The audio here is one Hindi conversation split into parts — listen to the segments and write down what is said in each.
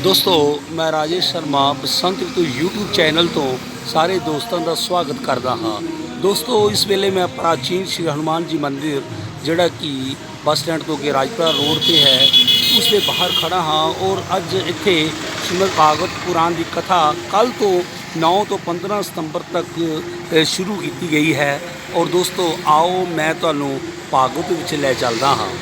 दोस्तों मैं राजेश शर्मा बसंत ऋतु यूट्यूब चैनल तो सारे दोस्तों का स्वागत करता हाँ। दोस्तों इस वेले मैं प्राचीन श्री हनुमान जी मंदिर जोड़ा कि बस स्टैंड तो अगे राजपुरा रोड पर है उसके बाहर खड़ा हाँ और अज इत्थे श्रीमद भागवत पुराण की कथा कल तो 9 तो 15 सितंबर तक शुरू की गई है। और दोस्तों आओ मैं तुहानू भागवत विच लै चलदा हाँ।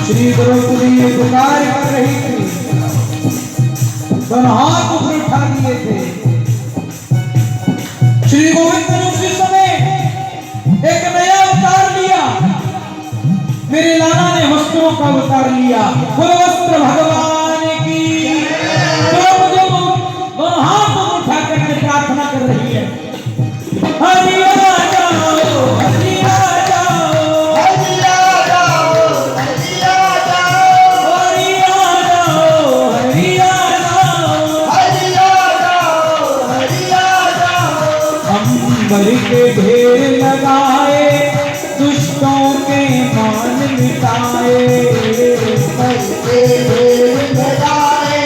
श्री द्रौपदी पुकार कर रही थी, दोनों हाथ ऊपर उठा दिए थे। श्री गोविंद ने उसी समय एक नया अवतार लिया, मेरे लाला ने वस्त्रों का अवतार लिया। वो वस्त्र भगवान की द्रौपदी दोनों हाथ ऊपर उठा कर प्रार्थना कर रही है, हरि आ जाओ, हरि आ के ढेर लगाए, दुष्टों के मान मिटाए, के ढेर लगाए,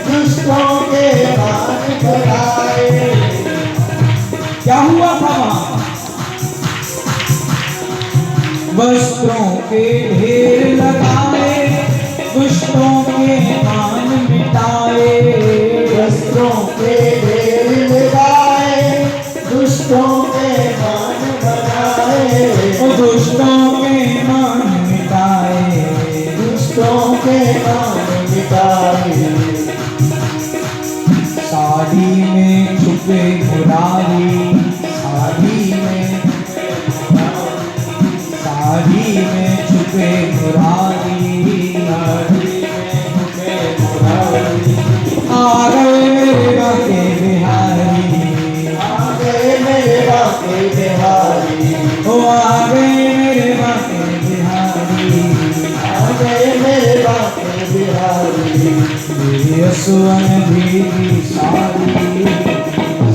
दुष्टों के मान बढ़ाए। क्या हुआ था वहां? वस्त्रों के ढेर लगाए, दुष्टों के मान मिटाए, वस्त्रों के ढेर लगाए, दुष्टों के मान बढ़ाए, दुष्टों के मान मिटाए, दुष्टों के मान मिटाए। साड़ी में छुपे मुरारी, साड़ी में छुपे मुरारी, आ गए मेरे बाके बिहारी, बिहारी ओ आ गए मेरे बाके बिहारी, आ गए मेरे बाके बिहारी। मेरी सुवन भीगी साड़ी,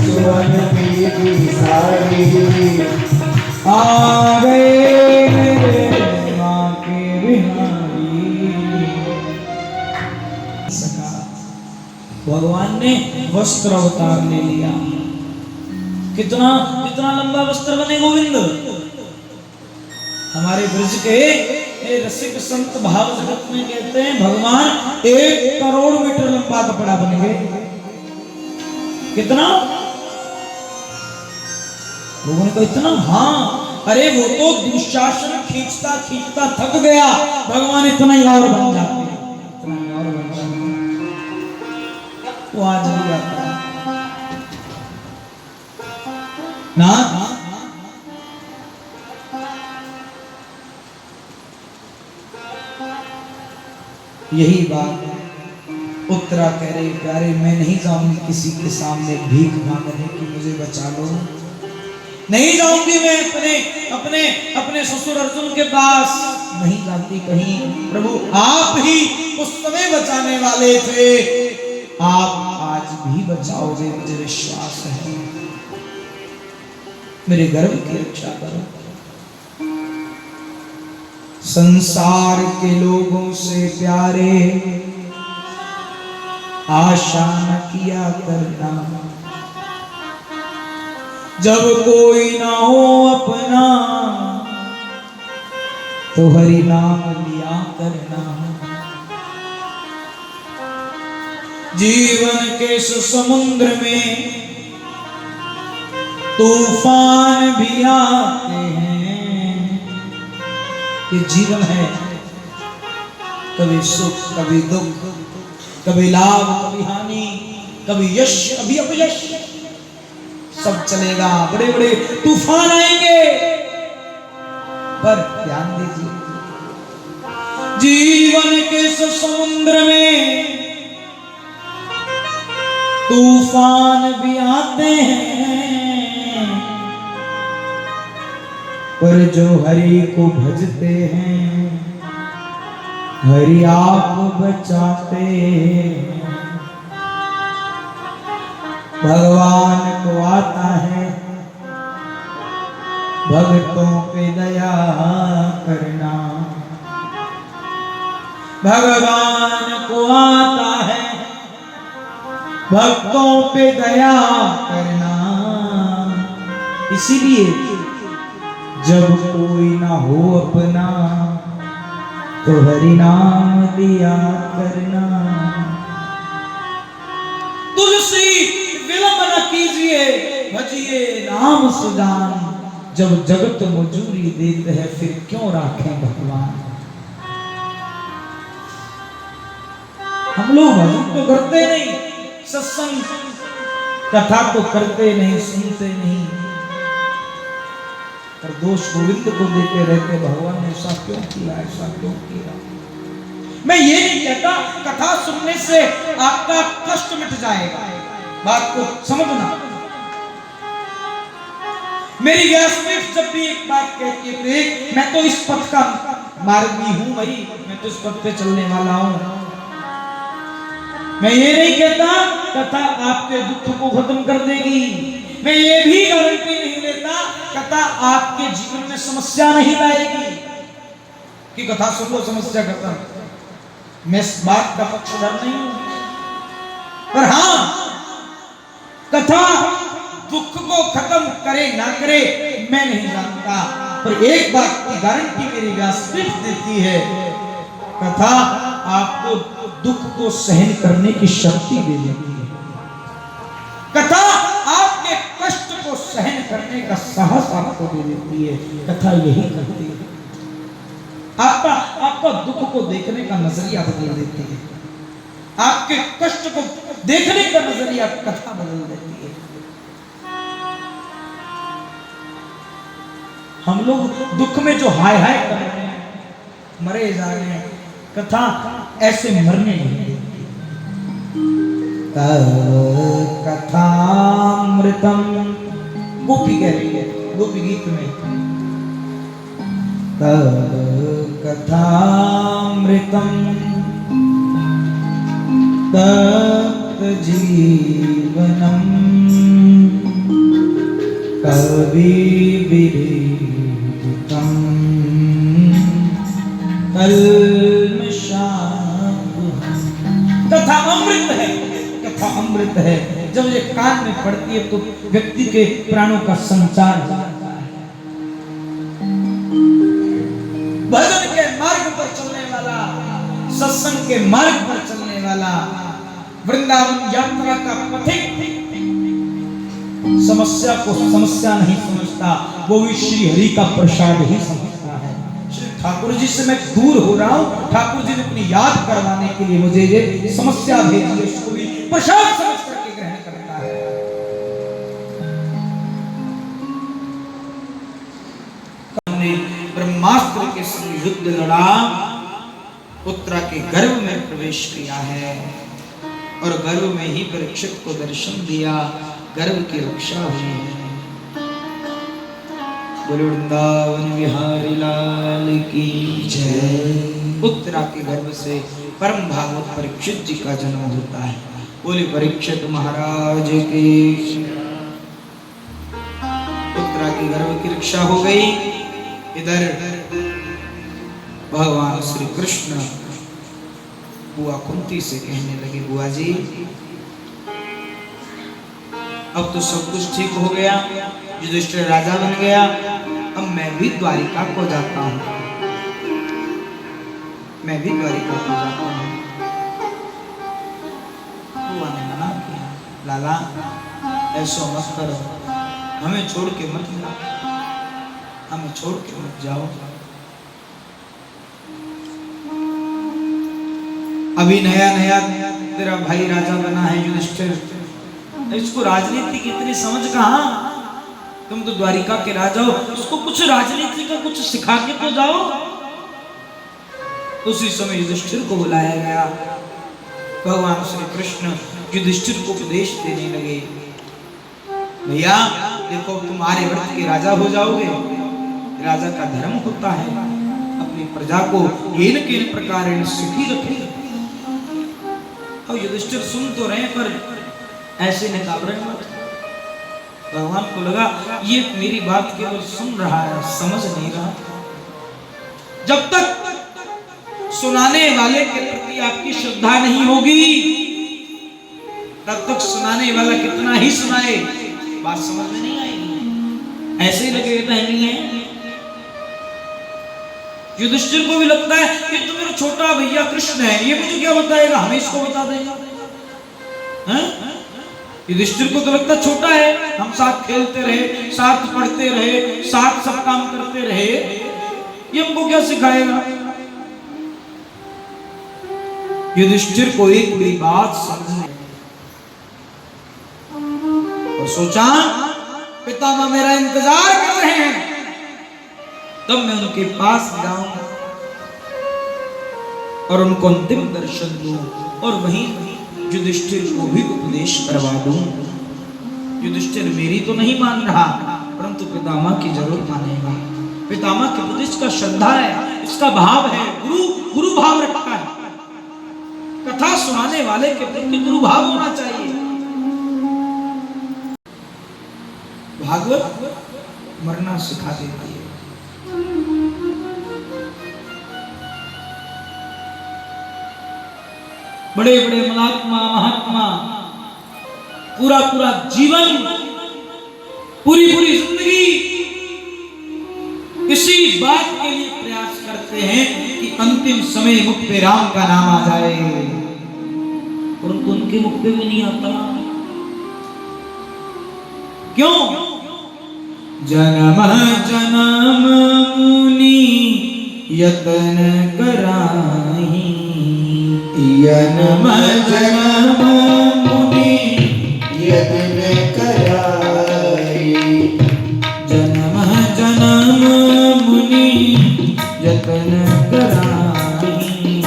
सुवन भीगी साड़ी, आ गए मेरे बाके बिहारी। भगवान ने वस्त्र अवतार ले लिया। कितना कितना लंबा वस्त्र बने गोविंद? हमारे ब्रज के रसिक संत भाव जगत में कहते हैं भगवान 1 करोड़ मीटर लंबा कपड़ा बनेंगे। कितना? लोगों ने कहा इतना? हाँ, अरे वो तो दुशासन खींचता खींचता थक गया, भगवान इतना ही और बन जाते, इतना ही और बन जाते। वो आज भी आता है ना। यही बात उत्तरा कह रही, प्यारे मैं नहीं जाऊंगी किसी के सामने भीख मांगने कि मुझे बचा लो, नहीं जाऊंगी मैं अपने अपने अपने ससुर अर्जुन के पास, नहीं जाती कहीं। प्रभु आप ही उस समय बचाने वाले थे, आप आज भी बचाओगे, मुझे विश्वास है। मेरे गर्भ की रक्षा करो। संसार के लोगों से प्यारे आशा न किया करना, जब कोई ना हो अपना तो हरि नाम लिया करना। जीवन के इस समुद्र में तूफान भी आते हैं, ये जीवन है, कभी सुख कभी दुख, कभी लाभ कभी हानि, कभी यश कभी अपयश, सब चलेगा। बड़े बड़े तूफान आएंगे, पर ध्यान दीजिए जीवन के इस समुद्र में तूफान भी आते हैं, पर जो हरि को भजते हैं हरि आप बचाते हैं। भगवान को आता है भक्तों पे दया करना, भगवान को आता है भक्तों पे दया करना। इसीलिए जब कोई ना हो अपना तो हरि नाम लिया करना। तुलसी विलंब न कीजिए, भजिए नाम सुजान, जब जगत मजूरी देते हैं फिर क्यों राखें भगवान। हम लोग भजन तो करते नहीं, सत्संग कथा तो करते नहीं, सुनते नहीं, और दोष गोविंद को देते रहते, भगवान ने ऐसा क्यों किया, ऐसा क्यों किया। मैं ये नहीं कहता कथा सुनने से आपका कष्ट मिट जाएगा, बात को समझना। मेरी व्यासपीठ जब भी एक बात कहती है, मैं तो इस पथ का मार्गी हूं भाई, मैं तो इस पथ पे चलने वाला हूं। मैं ये नहीं कहता कथा आपके दुख को खत्म कर देगी, मैं ये भी गारंटी नहीं देता कथा आपके जीवन में समस्या नहीं लाएगी कि कथा सुन लो समस्या खत्म। मैं इस बात का पक्षधर नहीं हूं, पर हां कथा दुख को खत्म करे ना करे मैं नहीं जानता, पर एक बात की गारंटी मेरी व्यासपीठ देती है, कथा आपको दुख को सहन करने की शक्ति दे देती है, कथा आपके कष्ट को सहन करने का साहस आपको दे देती है। कथा यही करती है, आपका दुख को देखने का नजरिया बदल देती है, आपके कष्ट को देखने का नजरिया कथा बदल देती है। हम लोग दुख में जो हाय हाय कर रहे हैं, मरे जा रहे हैं, कथा ऐसे मरने नहीं देती। कथामृतम गोपी कह रही है गोपी गीत में, कथामृतम तप्त जीवनम कवि विरहितम कथा अमृत है, कथा अमृत है। जब ये कान में पड़ती है तो व्यक्ति के प्राणों का संचार होता है। भजन के मार्ग पर चलने वाला, सत्संग के मार्ग पर चलने वाला, वृंदावन यात्रा का पथिक समस्या को समस्या नहीं समझता, वो भी श्री हरि का प्रसाद ही समझता है। श्री ठाकुर जी से मैं दूर हो रहा हूँ, ठाकुर जी ने अपनी याद करवाने के लिए मुझे ये समस्या भेजी, उसको भी प्रसाद समझ करके ग्रहण करता है। हमने ब्रह्मास्त्र के संग युद्ध लड़ा, उत्तरा के गर्भ में प्रवेश किया है और गर्भ में ही परीक्षित को दर्शन दिया, गर्भ की रक्षा हुई है। बोलो वृंदावन बिहारी लाल की जय। उत्तरा के गर्भ से परम भागवत परीक्षित जी का जन्म होता है। बोले परीक्षित महाराज की। उत्तरा के गर्भ की रक्षा हो गई। इधर भगवान श्री कृष्ण बुआ कुंती से कहने लगे, बुआ जी अब तो सब कुछ ठीक हो गया, युधिष्ठिर राजा बन गया, अब मैं भी द्वारिका को जाता हूँ, मैं भी द्वारिका को जाता हूँ। बुआ ने मना किया, लाला ऐसा मत करो, हमें छोड़ के मत जाओ, हमें छोड़ के मत जाओ। अभी नया नया तेरा भाई राजा बना है युधिष्ठिर, इसको राजनीति की इतनी समझ कहाँ? तुम तो द्वारिका के राजा हो, उसको कुछ राजनीति का कुछ सिखा के तो जाओ। उसी समय युधिष्ठिर को बुलाया गया। भगवान श्री कृष्ण युधिष्ठिर को उपदेश देने लगे, भैया देखो तुम आर्यवर्त के राजा हो जाओगे, राजा का धर्म होता है अपनी प्रजा को येन केन प्रकार सुखी रखे। और युधिष्ठिर सुन तो रहे पर ऐसे नकाबरे मत। भगवान को लगा ये मेरी बात केवल सुन रहा है, समझ नहीं रहा। जब तक सुनाने वाले के प्रति आपकी श्रद्धा नहीं होगी तब तक सुनाने वाला कितना ही सुनाए बात समझ में नहीं आएगी, ऐसे ही लगेगा नहीं है। युधिष्ठिर को भी लगता है कि तो मेरा छोटा भैया कृष्ण है, ये मुझे क्या बताएगा, हमें इसको बता देगा। युधिष्ठिर को तो लगता छोटा है, हम साथ खेलते रहे, साथ पढ़ते रहे, साथ सब काम करते रहे, ये हमको क्या सिखाएगा। युधिष्ठिर को एक बड़ी बात समझ और सोचा पितामह मेरा इंतजार कर रहे हैं, तब मैं उनके पास जाऊं और उनको अंतिम दर्शन दूं और वहीं युधिष्ठिर को भी उपदेश करवा दूं। युधिष्ठिर मेरी तो नहीं मान रहा, परंतु पितामह की जरूर मानेगा। पितामह के प्रति इसका श्रद्धा है, इसका भाव है, गुरु भाव रखता है। कथा सुनाने वाले के प्रति गुरु भाव होना चाहिए। भागवत मरना सिखा देती है। बड़े बड़े महात्मा पूरा पूरा जीवन, पूरी पूरी जिंदगी इसी बात के लिए प्रयास करते हैं कि अंतिम समय मुख पे राम का नाम आ जाए, परंतु उनके मुख पे भी नहीं आता। क्यों? जन्म जन्म मुनि यतन कराही, जन्म जन्म मुनि यतन कराई, जन्म जन्म मुनि यतन कराई,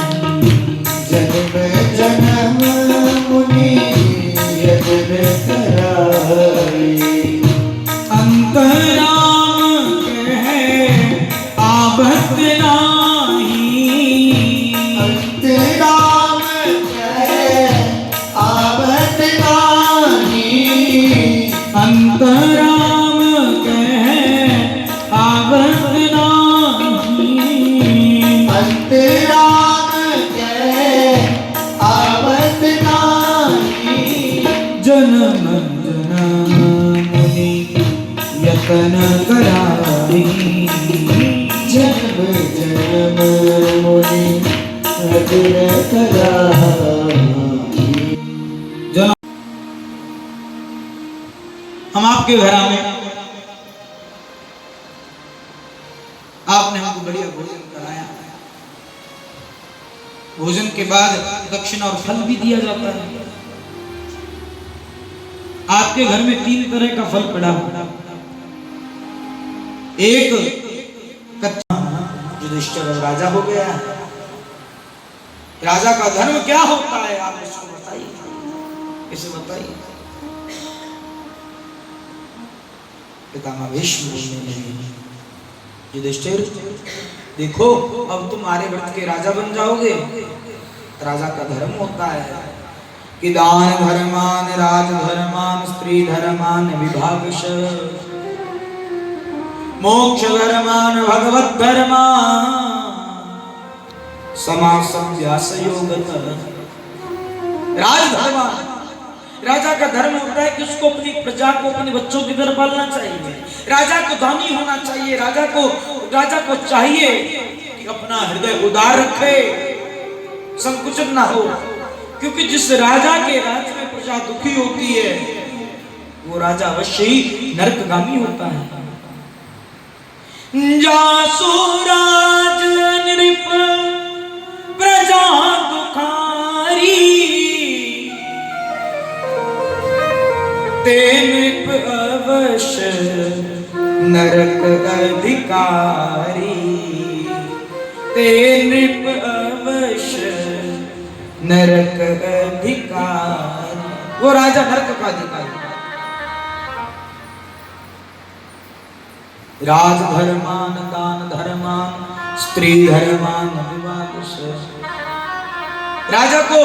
जन्म जन्म मुनि यतन कराई। अंतराम कहे आबत नाही, अंतराम कहे आबत नाही, अंतराम कहे आबत नाही, अंतराम कहे आबत नाही। जन्म जन्म मुनि यतन कराई, जन्म जन्म मुनि यतन कराई। हम आपके घर में, आपने हमको बढ़िया भोजन कराया, भोजन के बाद दक्षिणा और फल भी दिया जाता है। आपके घर में 3 तरह का फल पड़ा हुआ, एक कच्चा, युधिष्ठिर राजा हो गया, राजा का धर्म क्या होता है आप इसको बताइए, इसे बताइए। पितामह भीष्म बोलने लगे, युधिष्ठिर देखो अब तुम आर्यवर्त के राजा बन जाओगे। राजा का धर्म होता है कि दान धर्मान राज धर्मान स्त्री धर्मान विभागश, मोक्ष धर्मान भगवत धर्मान समासं व्यास योगतः। राजधर्म, राजा का धर्म होता है कि उसको अपनी प्रजा को, अपने बच्चों की तरह पालना चाहिए। राजा को दानी होना चाहिए। राजा को चाहिए कि अपना हृदय उदार रखे, संकुचन ना हो, क्योंकि जिस राजा के राज्य में प्रजा दुखी होती है वो राजा अवश्य ही नरकगामी होता है। जासु राज नृप प्रजा दुखारी, ते नृप अवश्य नरक अधिकारी, ते नृप अवश्य नरक अधिकारी। वो राजा नरक का अधिकारी। राज धर्मान दान धर्मान स्त्री धर्मान विवादश। राजा को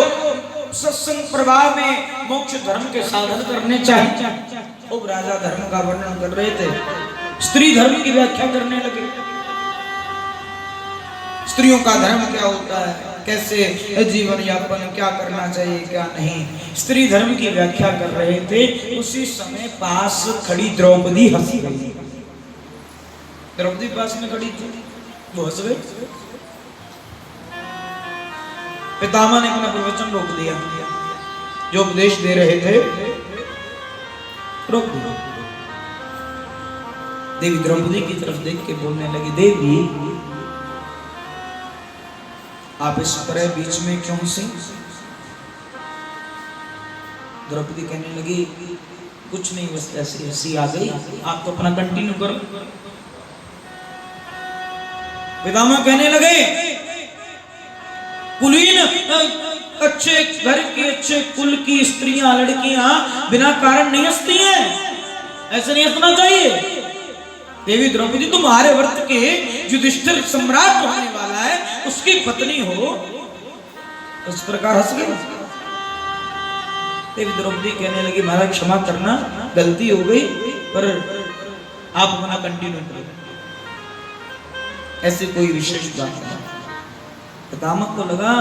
सत्संग प्रभाव में मोक्ष धर्म के साधन करने चाहिए। अब राजा धर्म का वर्णन कर रहे थे, स्त्री धर्म की व्याख्या करने लगे। स्त्रियों का धर्म क्या होता है, कैसे जीवन यापन क्या करना चाहिए क्या नहीं, स्त्री धर्म की व्याख्या कर रहे थे। उसी समय पास खड़ी द्रौपदी हंसी गई। द्रौपदी पास में खड़ी थी, वो हंस गई। पितामह ने अपना प्रवचन रोक दिया, जो उपदेश दे रहे थे रोक दिया। देवी द्रौपदी की तरफ देख के बोलने लगी, देवी आप इस तरह बीच में क्यों हंसी? द्रौपदी कहने लगी, कुछ नहीं, बस ऐसी हंसी आ गई, आप तो अपना कंटिन्यू करो। पितामह कहने लगे, कुलीन अच्छे घर की, अच्छे कुल की स्त्रियां लड़कियां बिना कारण नहीं हंसती हैं, ऐसे नहीं हंसना चाहिए। देवी द्रौपदी तुम आर्यवर्त के युधिष्ठिर सम्राट होने वाला है, उसकी पत्नी हो, इस प्रकार हंस गई। देवी द्रौपदी कहने लगी, महाराज क्षमा करना, गलती हो गई, पर आप अपना कंटिन्यू करो, ऐसे कोई विशेष बात नहीं। पितामह को लगा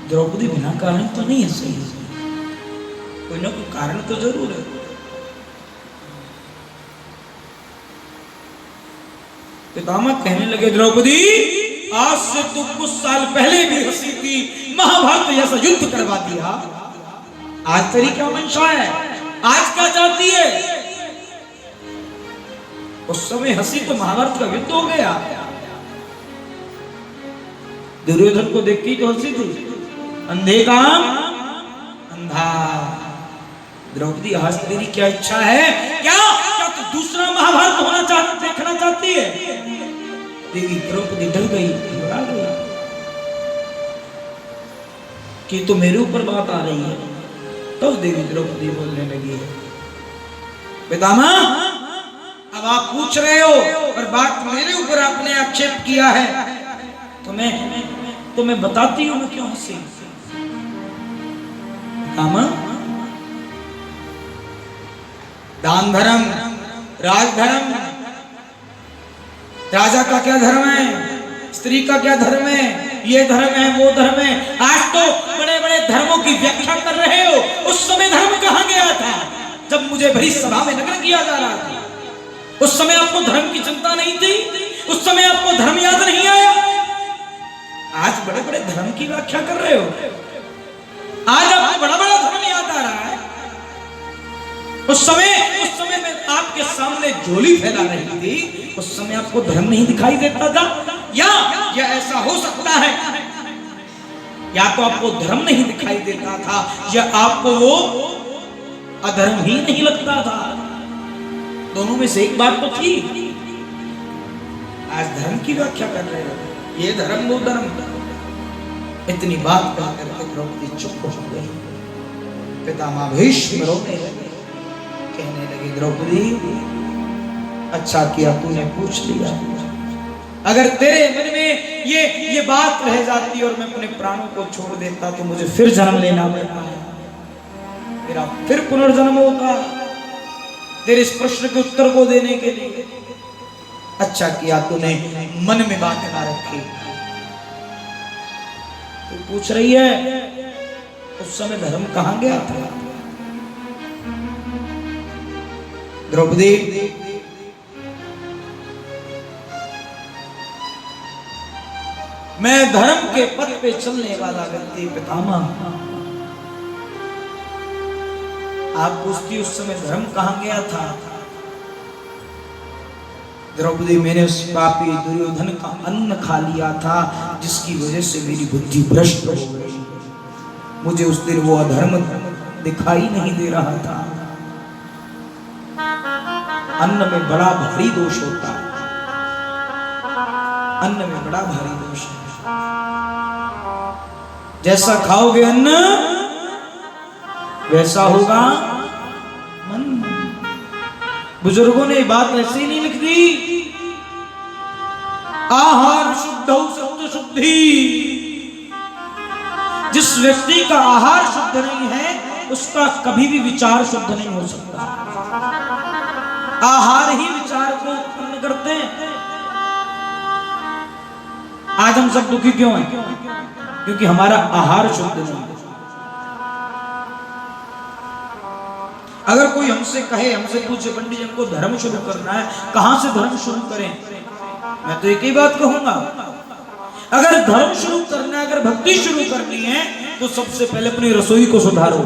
द्रौपदी बिना कारण तो नहीं हंस रही, कोई ना कोई कारण तो जरूर है। पितामह कहने लगे, द्रौपदी आज से तू कुछ साल पहले भी हंसी थी, महाभारत जैसा युद्ध करवा दिया, आज तेरी क्या मंशा है, आज क्या चाहती है? उस समय हंसी तो महाभारत का युद्ध हो गया। दुर्योधन को देख के तो हंसी थी, अंधे काम अंधा। द्रौपदी आज तेरी क्या इच्छा है? क्या तू दूसरा महाभारत देखना चाहती है? देवी द्रौपदी डर गई, घबरा गई कि तो मेरे ऊपर बात आ रही है। तो देवी द्रौपदी बोलने लगी, पितामह अब आप पूछ रहे हो और बात मेरे ऊपर आपने आक्षेप किया है, तो मैं बताती हूं मैं क्यों हंसी। दान धर्म, राजधर्म, राजा का क्या धर्म है, स्त्री का क्या धर्म है, ये धर्म है वो धर्म है। आज तो बड़े बड़े धर्मों की व्याख्या कर रहे हो, उस समय धर्म कहां गया था जब मुझे भरी सभा में नग्न किया जा रहा था? उस समय आपको धर्म की चिंता नहीं थी, उस समय आपको धर्म याद नहीं आया। आज बड़े बड़े धर्म की व्याख्या कर रहे हो, आज आपको बड़ा बड़ा धर्म याद आ रहा है। उस समय मैं आपके सामने झोली फैला रही थी, उस समय आपको धर्म नहीं दिखाई देता था? या ऐसा हो सकता है, या तो आपको धर्म नहीं दिखाई देता था या आपको वो अधर्म ही नहीं लगता था। दोनों में से एक बात तो थी। आज धर्म की व्याख्या कर रहे हो, ये धर्म वो धर्म। इतनी बात कह करके द्रौपदी चुप हो गई। पितामह भीष्म रोने लगे, कहने लगे द्रौपदी अच्छा किया तूने पूछ लिया, अगर तेरे मन में ये बात रह जाती और मैं अपने प्राणों को छोड़ देता तो मुझे फिर जन्म लेना पड़ता, मेरा फिर पुनर्जन्म होता तेरे इस प्रश्न के उत्तर को देने के लिए। अच्छा किया तूने मन में बात ना रखी। तू पूछ रही है उस समय धर्म कहां गया था? द्रौपदी मैं धर्म के पथ पे चलने वाला व्यक्ति पितामह, आप पूछती उस समय धर्म कहां गया था? द्रौपदी मैंने उस पापी दुर्योधन का अन्न खा लिया था जिसकी वजह से मेरी बुद्धि भ्रष्ट हो गई। मुझे उस दिन वो अधर्म दिखाई नहीं दे रहा था। अन्न में बड़ा भारी दोष होता है, अन्न में बड़ा भारी दोष है। जैसा खाओगे अन्न वैसा होगा मन। बुजुर्गों ने बात ऐसे ही नहीं लिख दी, आहार शुद्ध सत्य शुद्धि। जिस व्यक्ति का आहार शुद्ध नहीं है उसका कभी भी विचार शुद्ध नहीं हो सकता। आहार ही विचार को उत्पन्न करते हैं। आज हम सब दुखी क्यों हैं? क्योंकि हमारा आहार शुद्ध नहीं है। अगर कोई हमसे कहे, हमसे पूछे पंडित जी हमको धर्म शुरू करना है, कहां से धर्म शुरू करें? मैं तो एक ही बात कहूंगा, अगर धर्म शुरू करना है, अगर भक्ति शुरू करनी है तो सबसे पहले अपनी रसोई को सुधारो।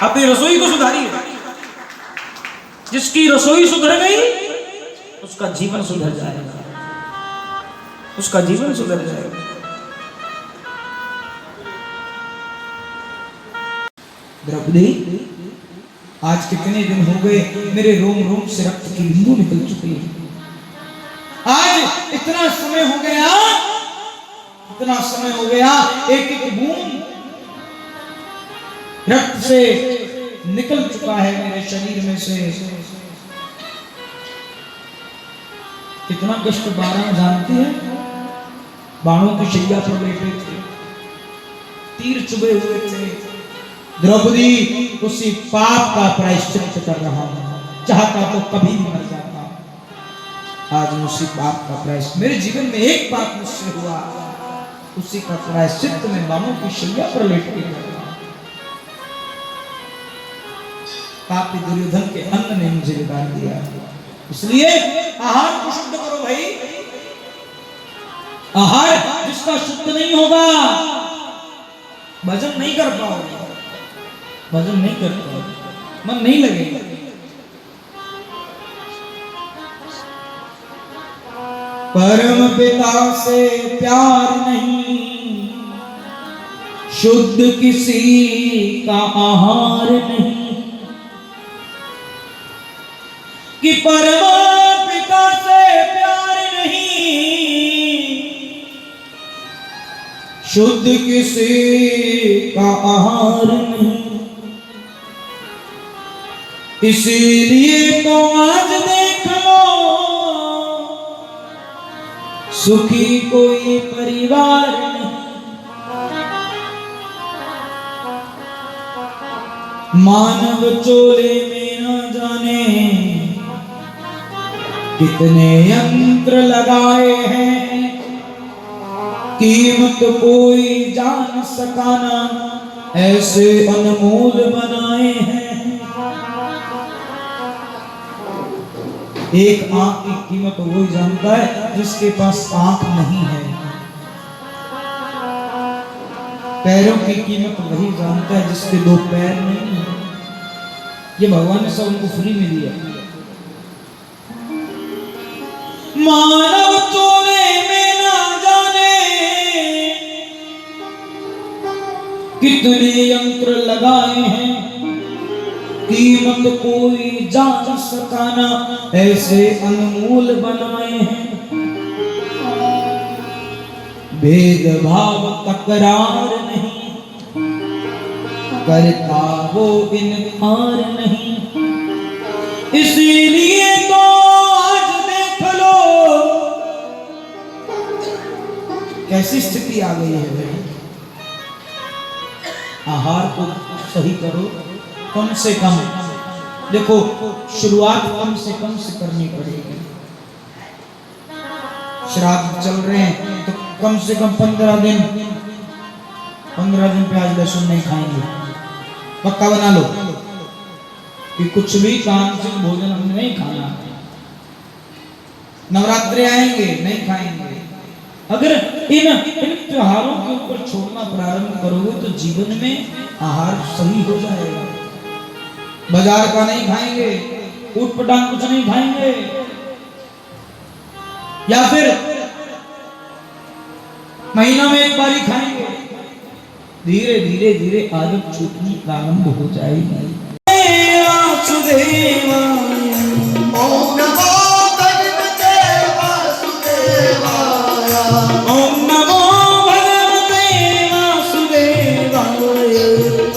अपनी रसोई को सुधारिए। जिसकी रसोई सुधर गई उसका जीवन सुधर जाएगा, उसका जीवन सुधर जाएगा। द्रौपदी आज कितने दिन हो गए मेरे रोम रोम से रक्त की बिंदु निकल चुकी है। आज इतना समय हो गया, इतना समय हो गया, एक एक बूंद रक्त से निकल चुका है मेरे शरीर में से। कितना कष्ट बारह जानती है। बाणों की शैया पर बैठे थे, तीर चुभे हुए थे। द्रौपदी उसी पाप का प्रायश्चित कर रहा हूं, चाहता तो कभी भी मर जाता। आज उसी पाप का प्रायश्चित, मेरे जीवन में एक पाप मुझसे हुआ, उसी का प्रायश्चित मैं बाणों की शैया पर लेट के कर रहा हूं। पापी दुर्योधन के अन्न ने मुझे बिगाड़ दिया, इसलिए आहार को शुद्ध करो भाई। आहार जिसका शुद्ध नहीं होगा भजन नहीं कर पाओगे, भजन नहीं कर पाओगे, मन नहीं लगेगा। परम पिता से प्यार नहीं, शुद्ध किसी का आहार नहीं। कि परम पिता से प्यार नहीं, शुद्ध किसी का आहार नहीं। इसीलिए तो आज देख लो सुखी कोई परिवार नहीं। मानव चोले में न जाने कितने यंत्र लगाए हैं, कीमत कोई जान सकाना ऐसे अनमोल बनाए हैं। एक आंख की कीमत वही जानता है जिसके पास आंख नहीं है। पैरों की कीमत वही जानता है जिसके दो पैर नहीं है। ये भगवान ने सब उनको फ्री में दिया। मानव चोले में ना जाने कितने यंत्र लगाए हैं, कीमत कोई जान सकाना ऐसे अनमोल बनाए हैं। भेदभाव तकरार नहीं, करता वो इनकार नहीं। इसीलिए तो आज देख लो कैसी स्थिति आ गई है भाई। आहार को सही करो, कम से कम देखो, शुरुआत कम से करनी पड़ेगी। श्राद्ध चल रहे हैं तो कम से कम 15 दिन प्याज लहसुन नहीं खाएंगे, पक्का बना लो कि कुछ भी तामसिक भोजन हमने नहीं खाना। नवरात्रि आएंगे नहीं खाएंगे। अगर इन त्योहारों के ऊपर छोड़ना प्रारंभ करोगे तो जीवन में आहार सही हो जाएगा। बाजार का नहीं खाएंगे, ऊट पटांग कुछ नहीं खाएंगे, या फिर महीना में एक बार ही खाएंगे। धीरे धीरे धीरे आदत छूटनी प्रारंभ हो जाएगी। ओम नमो भगवते वासुदेवाय। ओम नमो भगवते वासुदेवाय।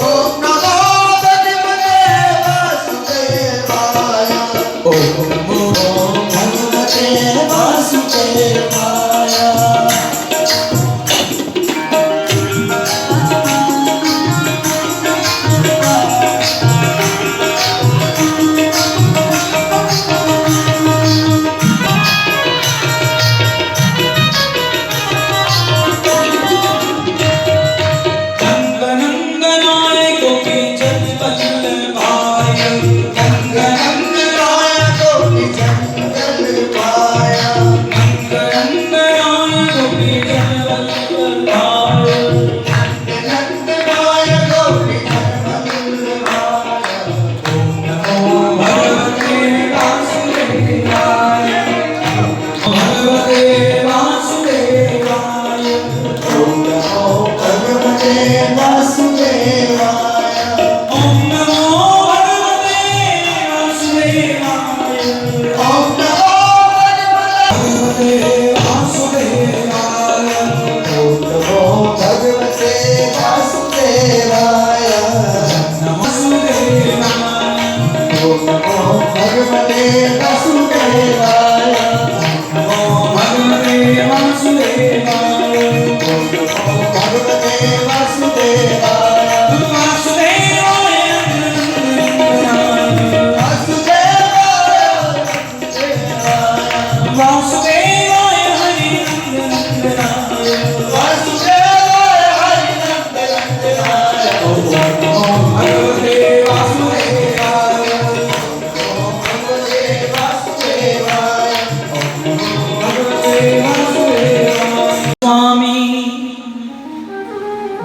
ओम नमो भगवते वासुदेवाय। ओम नमो भगवते वासुदेवाय।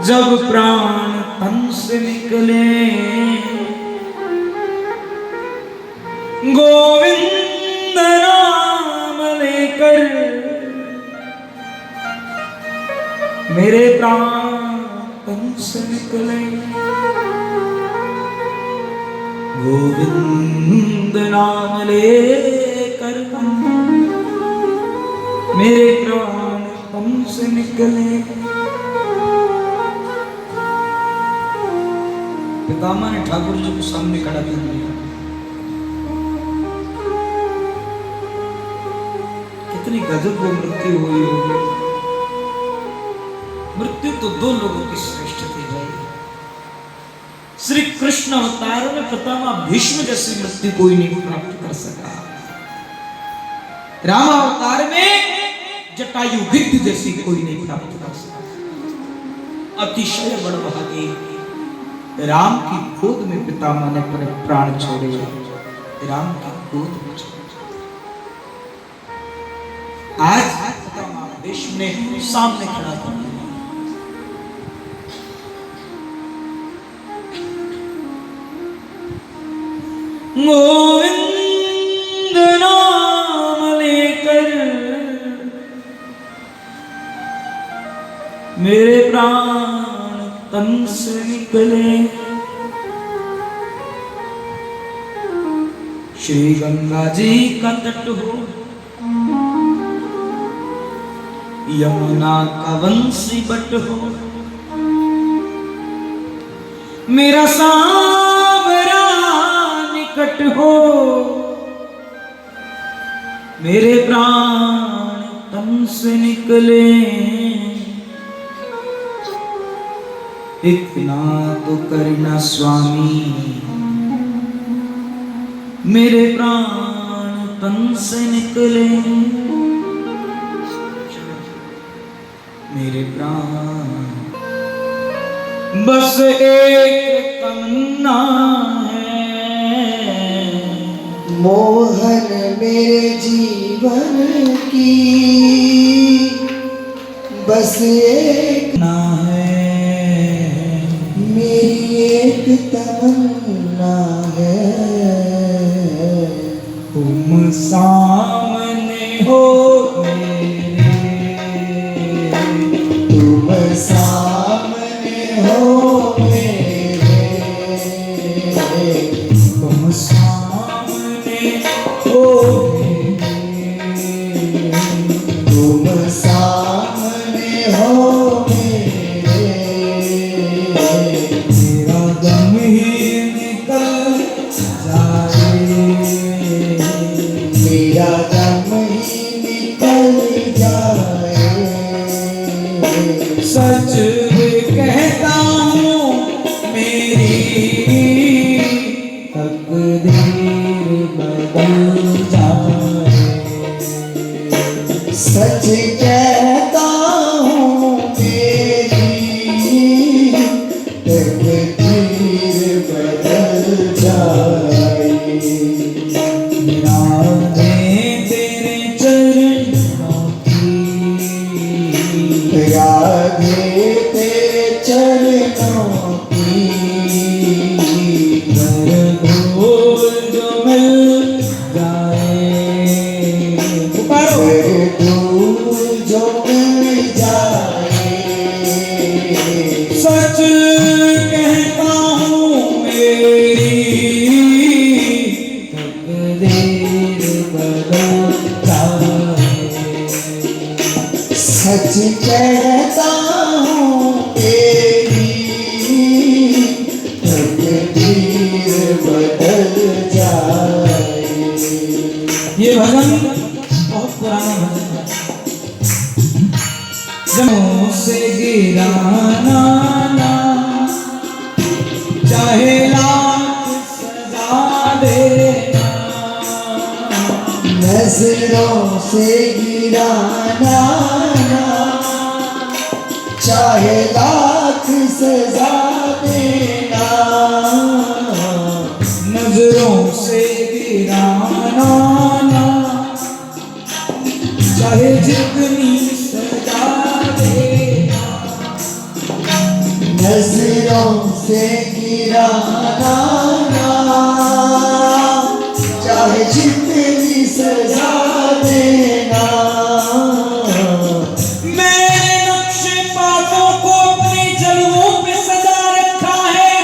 जब प्राण तन से निकले, गोविंद नाम लेकर मेरे प्राण तन से निकले। गोविंद नाम लेकर मेरे प्राण तन से निकले। पितामह ने ठाकुर जी को सामने खड़ा कर दिया। कितनी गजब वो मृत्यु हुई होगी। मृत्यु तो दो लोगों की श्रेष्ठ थी भाई। श्री कृष्ण अवतार में पितामह भीष्म जैसी मृत्यु कोई नहीं प्राप्त कर सका। राम अवतार में जटायु विद्य जैसी कोई नहीं प्राप्त कर सका। अतिशय बड़भागी राम की गोद में पितामह ने अपने प्राण छोड़े। राम की गोद में छोड़े। आज पितामह भीष्म ने सामने खड़ा कर दिया। गोविंद नाम लेकर मेरे प्राण तन से निकले। श्री गंगा जी का तट हो, यमुना का वंशी बट हो, मेरा सांवरा निकट हो, मेरे प्राण तन से निकले, इतना तो करना स्वामी, मेरे प्राण तन से निकले, मेरे प्राण। बस एक तमन्ना है, मोहन मेरे जीवन की, बस एक ना है, मेरी एक तमन्ना है, तुम सामने हो मेरे, तुम सामने हो मेरे, तुम सामने हो मेरे, तुम सामने हो मेरे, मेरा दम ही निकल जाए, मेरा दम ही निकल जाए, सच कहता हूँ मेरी तकदीर बदल जाए, सच कहता हूँ मेरी तकदीर बदल जाए, मेरा दे तेरे चरणों की, राधे तेरे चरणों की, भूल जो मिल जाए, पुकारो दूर जो मिल जाए, सच कहता हूँ मेरी तकदीर बदल जाए, सच कहता हूँ तेरी तकदीर बदल जाए। ये भजन बहुत पुराना भजन है। जमों से गिराना ना, चाहे लाख सजा देना, नजरों से गिराना ना, चाहे लाख सजा देना, नजरों से गिराना ना, चाहे जितनी सजा देना, नजरों से गिराना ना, चाहे जितनी सजा देना, मैंने नक्शे पापों को अपने जलवों पे सजा रखा है,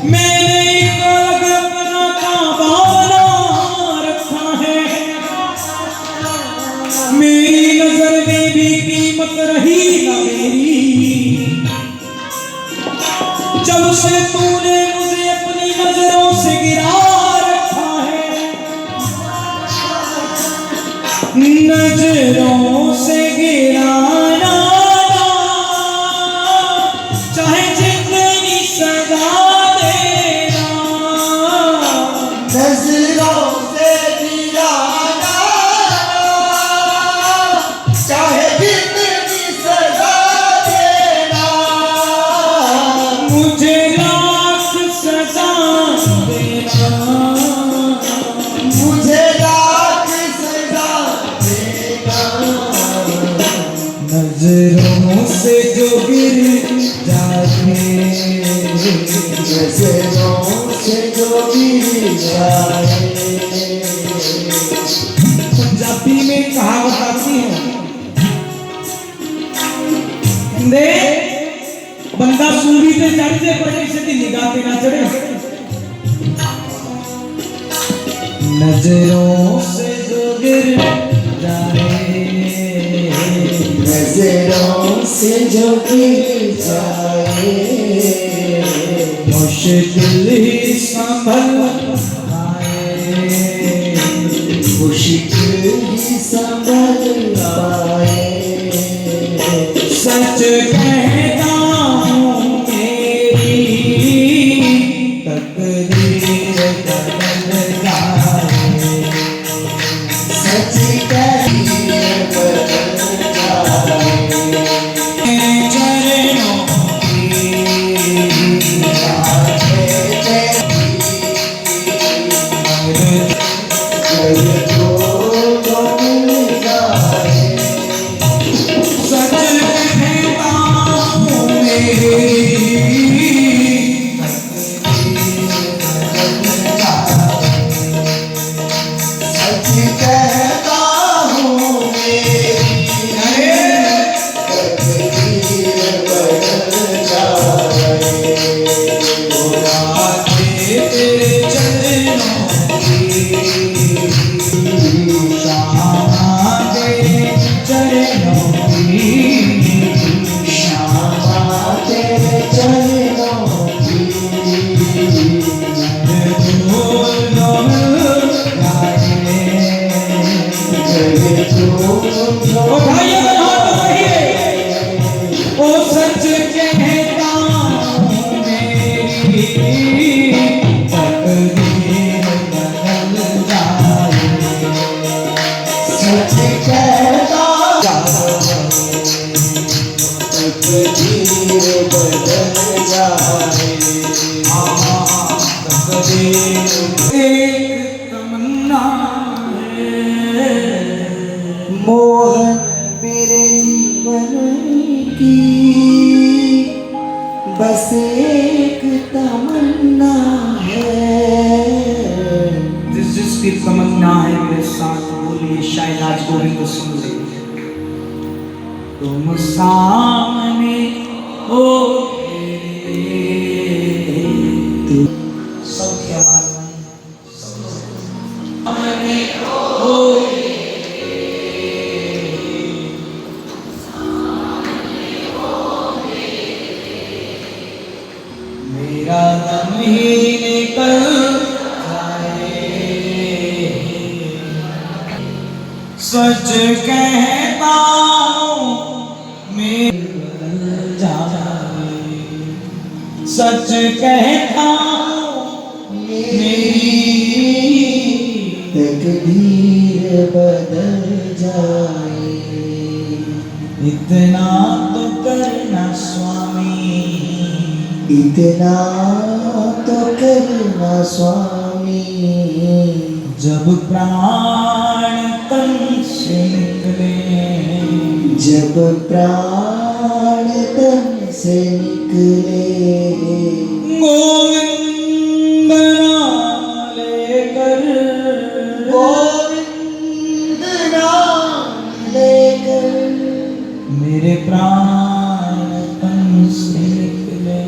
मैंने एक अलग अपना काबा बना रखा है, मेरी नजर में भी कीमत रही ना मेरी, जब से तूने मुझे अपनी नजरों से गिरा रखा है, नजरों से गिराना ना, चाहे जितनी सजा देना, नजरों से गिराना ना, चाहे जितनी सजा देना, मुझे लाख सजा देना, मुझे लाख सजा देना, नजरों से जो गिर जाए, नजरों से जो गिर जाए। पंजाबी में कहावत आती है, कहंदे बंदा सूली ते चढ़ते पर इसे दी निगाह ते ना चढ़े, नजरों से जो गिर जाए, नजरों से जो गिर जाए मुश्किल ही संभल आए, मुश्किल ही संभल पाए। सच कहता हूँ मेरी तकदीर बदल जाए, सच कहती बदल जाए। चरणों की सच कहता हूँ सच कहता हूँ मेरी तकदीर बदल जाए। तेरे चरणों की श्यामा तेरे चरणों की श्यामा तेरे चरणों की ओ भाइयों हाथ बढ़ाइए। ओ सच कहता हूँ मेरी तकदीर बदल जाए, सच कहता तकदीर बदल जाए। एक तमन्ना है, मोहन मेरे जीवन की बस एक तमन्ना है। जिसकी तमन्ना है मेरे साथ बोलिए शायद आज गोविंद सुन ले। तुम सामने हो सबकी आवाज सामने हो मेरा दम ही निकल जाए, सच कहता हूँ मेरे बदल जाए, सच कहता हूँ मेरी तकदीर बदल जाए। इतना तो करना स्वामी, इतना तो करना स्वामी, जब प्राण तन से निकले, जब प्राण तन से निकले। गोविंद नाम लेकर, गोविंद नाम लेकर मेरे प्राण तन से निकले,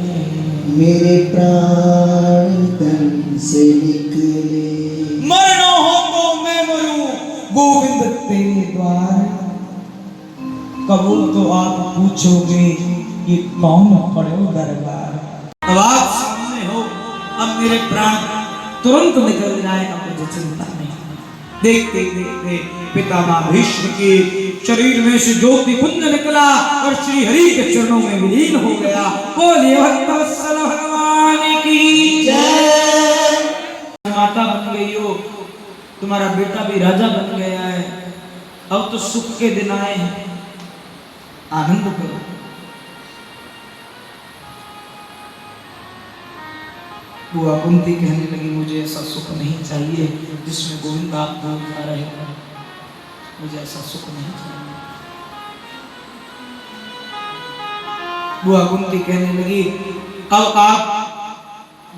मेरे प्राण तन से निकले। मरना हो तो मैं मरूं गोविंद तेरे द्वार। कबू तो आप पूछोगे ये कौन पड़े दरबार। अब आप सामने हो, अब मेरे प्राण तुरंत निकल जाए, अब मुझे चिंता नहीं। देखते देखते पितामह भीष्म के शरीर में से ज्योति पुंज निकला और श्री हरि के चरणों में विलीन हो गया। बोलिए भक्तवत्सल भगवान की जय। माता बन गई हो, तुम्हारा बेटा भी राजा बन गया है, अब तो सुख के दिन आए हैं, आनंद करो। बुआ कुंती कहने लगी मुझे ऐसा सुख नहीं चाहिए जिसमें गोविंद आप भोग खा रहे हो, मुझे ऐसा सुख नहीं चाहिए। बुआ कुंती कहने लगी अब आप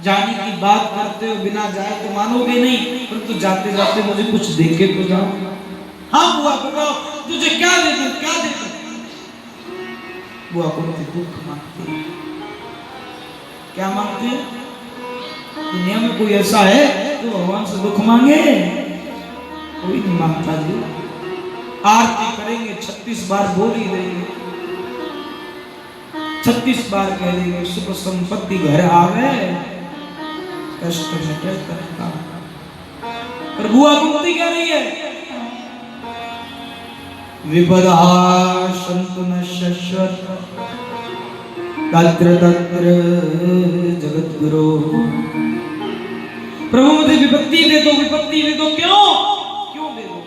जाने की बात करते हो, बिना जाए तो मानोगे नहीं, परंतु जाते जाते मुझे कुछ दे के तो जाओ। हाँ बुआ बताओ तुझे क्या दे दूं, क्या दे दूं? बुआ कुंती दुख मांगती है। क्या मांगती है? दुनिया में कोई ऐसा है जो भगवान से दुख मांगे? कोई नहीं मांगता जी। आरती करेंगे 36 बार बोल ही देंगे, 36 बार कह देंगे सुख संपत्ति घर आवे, कष्ट मिटे तत्काल। पर बुआ कुंती कह रही है विपदा संतु न शश्वत तत्र तत्र जगत गुरु। प्रभु मुझे विपत्ति दे दो, विपत्ति दे दो। क्यों दे दो?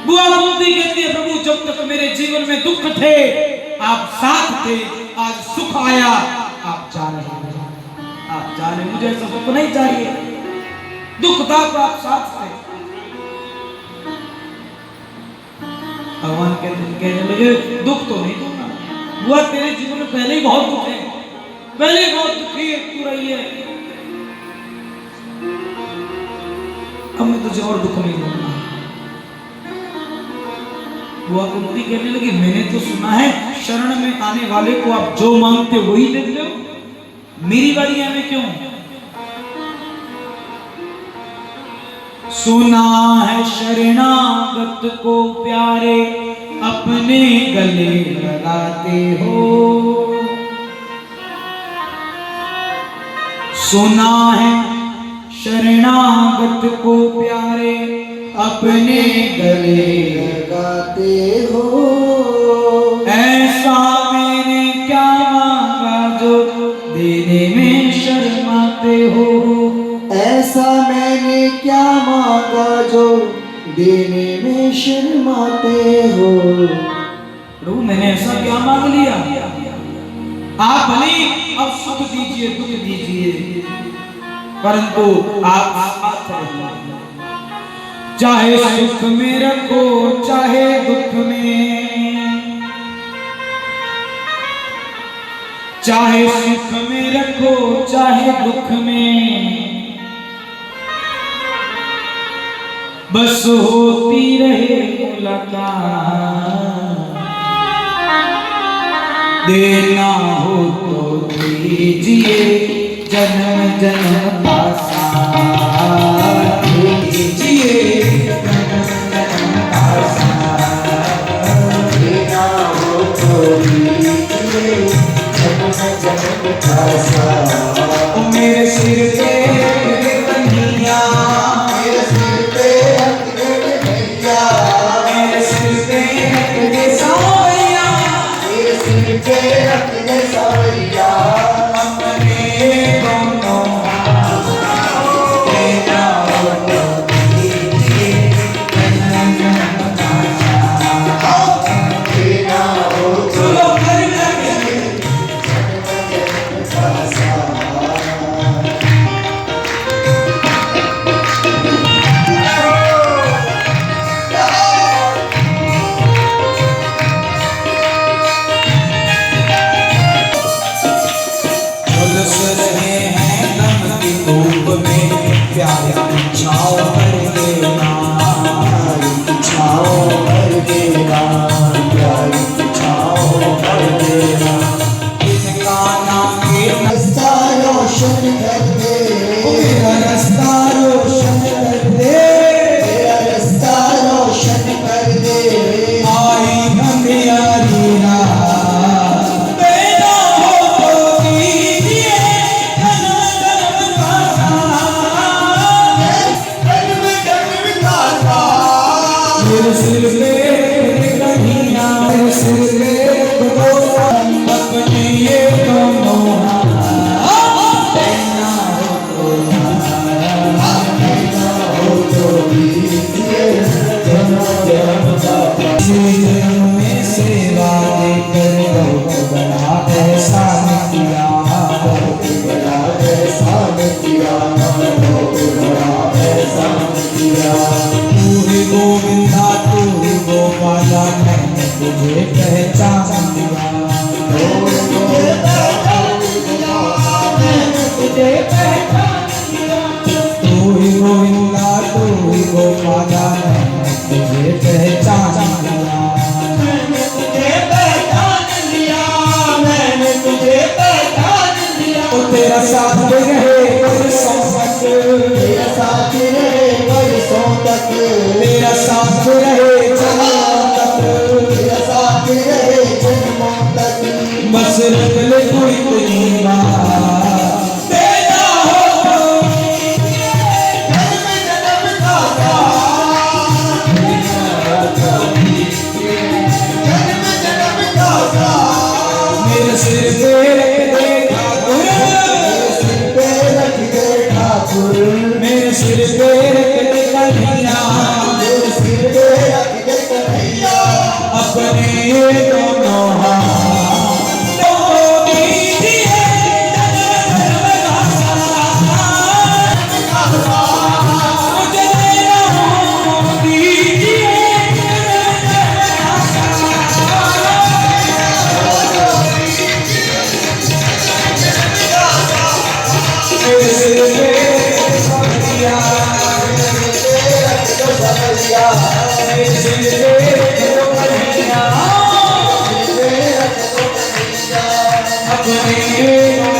बुआ कुंती कहती है प्रभु जब तक मेरे जीवन में दुख थे आप साथ थे, आज सुख आया आप जा रहे हैं, आप जा रहे। मुझे ऐसा सुख नहीं चाहिए, दुख था तो आप साथ थे। भगवान कहने लगे दुख तो नहीं दूंगा बुआ, तेरे जीवन में पहले ही बहुत दुख है, पहले ही बहुत दुखी है तू रही है, अब मैं तुझे और दुख नहीं दूंगा। बुआ कुंती कहने लगी मैंने तो सुना है शरण में आने वाले को आप जो मांगते हो वही देते हो, मेरी बारी में क्यों? सुना है शरणागत को प्यारे अपने गले लगाते हो, सुना है शरणागत को प्यारे अपने गले लगाते हो। ऐसा मैंने क्या मांगा जो देने में शर्माते हो, ऐसा मैंने क्या मांगा जो देने में शर्माते हो। प्रभु मैंने ऐसा क्या मांग लिया? आप भले अब सुख दीजिए दुख दीजिए, परंतु आप साथ रहिए। चाहे सुख में रखो चाहे दुख में, चाहे सुख में रखो चाहे दुख में, बस होती रहे मुलाकात। देना हो तो दीजिए जन्म जन्म का साथ, दीजिए जन्म जन्म का साथ। देना हो तो दीजिए जन्म जन्म का साथ। मेरे सिर पे कन्हैया, मेरे सिर पे रख दे भैया, मेरे सिर पे रख दे सावरिया, मेरे सिर पे रख दे सावरिया। अपने दोनों हाथ देना हो तो दीजिए जन्म जन्म का साथ। देना हो तो चलो घर करके का साथ। झुलस रहे हैं नम की धूप में, प्यार की छाँव भर देना, प्यारी की छाँव भर देना, प्यारी की छाँव भर देना। इनका नाम के रास्ता रोशन कर दे, मेरा रास्ता रोशन कर दे, तेरा रास्ता रोशन कर दे। आई अंधियारी रात, देना हो तो दीजिए जन्म जन्म का साथ। जन्म जन्म का साथ। मेरे सिर पे कन्हैया, मेरे सिर पे दो अपने ये दोनों हाथ देना हो तो देना हो तो दीजिए जन्म जन्म का साथ। जन्म में सेवा देकर बहुत बड़ा एहसान किया, बहुत बड़ा एहसान किया, बहुत बड़ा एहसान किया। तू ही गोविंदा तू ही गोपाला, मैंने तुझे पहचान दिया, तुझे पहचान दिया, मैंने तुझे पहचान दिया। तू ही गोविंदा तू ही गोपाला, मैंने तुझे पहचान दिया। मैंने तुझे पहचान लिया, मैंने तुझे पहचान लिया। ओ तेरा साथ रहे बरसों तक, तेरा साथ रहे बरसों तक, तेरा साथ रहे जन्मों तक, तेरा साथ रहे बस रख ले कोई इतनी बात बेटा हो जन्म जन्म का प्यार जन्म जन्म का प्यार मेरे सिर पे रख दे ठाकुर मेरे सिर पे रख दे ठाकुर मेरे सिर पे रख दे कन्हैया मेरे सिर पे रख दे कन्हैया अपने ये दोनों हाथ तो दीजिए मुझे नाम दीजिए मेरे सिर पे कन्हैया मेरे सिर पे कन्हैया अपने ये दोनों हाथ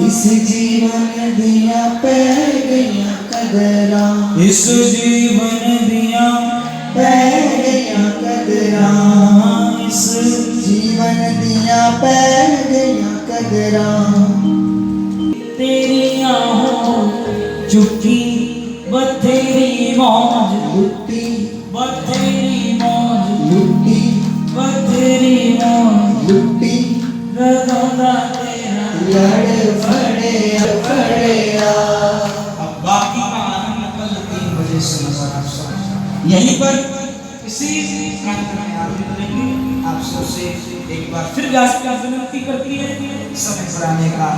इस जीवन दिया पै गईया कदरा इस जीवन दिया पै गईया कदरा इस जीवन पैर गया कदरा तेरिया हो चुकी बथेरी मौज लुटी बथेरी मौज लुटी बथेरी मौज लुटी गदोदा तेरा लड़ फड़े अब बाकी का आनंद कल 3 बजे से नजर आप सब यहीं पर इसी कार्यक्रम में आगे बढ़ेंगे। आप सबसे एक बार फिर व्यास का विनती करती है समय पर आने का।